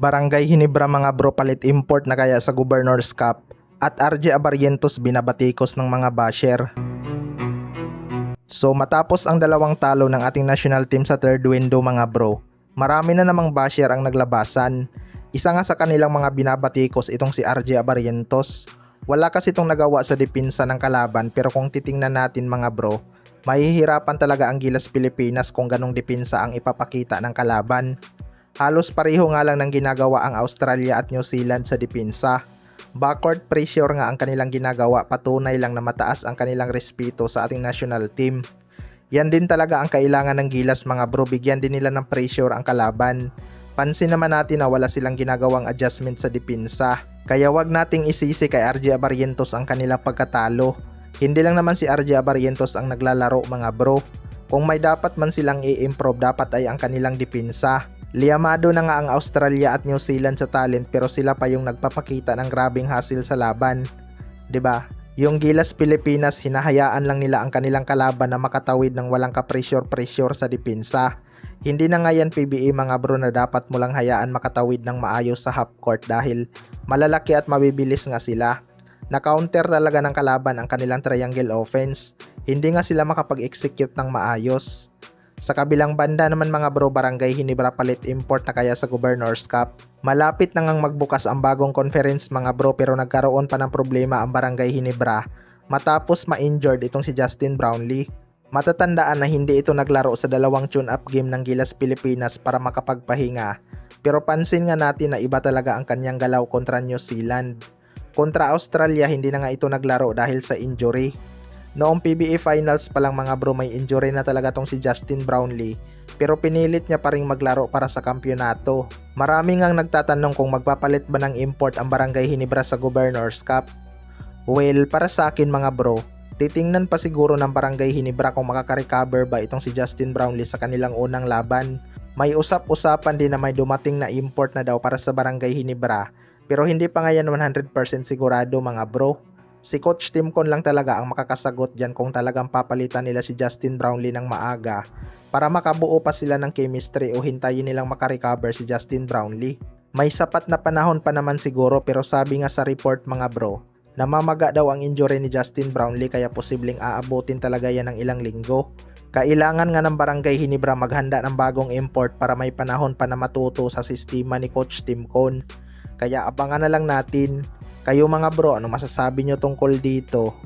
Barangay Hinebra mga bro, palit import na kaya sa Governors Cup, at RJ Abarientos binabatikos ng mga basher. So matapos ang dalawang talo ng ating national team sa third window mga bro, marami na namang basher ang naglabasan. Isa nga sa kanilang mga binabatikos itong si RJ Abarientos. Wala kasi itong nagawa sa depensa ng kalaban, pero kung titingnan natin mga bro, mahihirapan talaga ang Gilas Pilipinas kung ganong depensa ang ipapakita ng kalaban. Halos pareho nga lang ng ginagawa ang Australia at New Zealand sa depensa. Backward pressure nga ang kanilang ginagawa, patunay lang na mataas ang kanilang respeto sa ating national team. Yan din talaga ang kailangan ng Gilas mga bro, bigyan din nila ng pressure ang kalaban. Pansin naman natin na wala silang ginagawang adjustment sa depensa. Kaya wag nating isisi kay RJ Abarientos ang kanilang pagkatalo. Hindi lang naman si RJ Abarientos ang naglalaro mga bro. Kung may dapat man silang i-improve, dapat ay ang kanilang depensa. Liyamado na nga ang Australia at New Zealand sa talent, pero sila pa yung nagpapakita ng grabing hassle sa laban. 'Di ba? Yung Gilas Pilipinas, hinahayaan lang nila ang kanilang kalaban na makatawid ng walang ka-pressure sa depensa. Hindi na nga yan PBA mga bro na dapat mo lang hayaan makatawid ng maayos sa half court dahil malalaki at mabibilis nga sila. Na-counter talaga ng kalaban ang kanilang triangle offense. Hindi nga sila makapag-execute ng maayos. Sa kabilang banda naman mga bro, Barangay Hinebra palit import na kaya sa Governors Cup. Malapit na ngang magbukas ang bagong conference mga bro, pero nagkaroon pa ng problema ang Barangay Hinebra matapos ma-injured itong si Justin Brownlee. Matatandaan na hindi ito naglaro sa dalawang tune-up game ng Gilas Pilipinas para makapagpahinga. Pero pansin nga natin na iba talaga ang kanyang galaw kontra New Zealand. Kontra Australia, hindi na nga ito naglaro dahil sa injury. Noong PBA Finals pa lang mga bro, may injury na talaga tong si Justin Brownlee, pero pinilit niya pa ring maglaro para sa kampyonato. Marami ngang nagtatanong kung magpapalit ba ng import ang Barangay Hinebra sa Governors Cup. Well, para sa akin mga bro, titingnan pa siguro ng Barangay Hinebra kung makaka-recover ba itong si Justin Brownlee sa kanilang unang laban. May usap-usapan din na may dumating na import na daw para sa Barangay Hinebra, pero hindi pa nga yan 100% sigurado mga bro. Si Coach Timcon lang talaga ang makakasagot dyan kung talagang papalitan nila si Justin Brownlee ng maaga para makabuo pa sila ng chemistry o hintayin nilang makarecover si Justin Brownlee. May sapat na panahon pa naman siguro, pero sabi nga sa report mga bro, namamaga daw ang injury ni Justin Brownlee kaya posibleng aabutin talaga yan ng ilang linggo. Kailangan nga ng Barangay Hinebra maghanda ng bagong import para may panahon pa na matuto sa sistema ni Coach Timcon. Kaya abangan na lang natin. Kayo mga bro, ano masasabi nyo tungkol dito?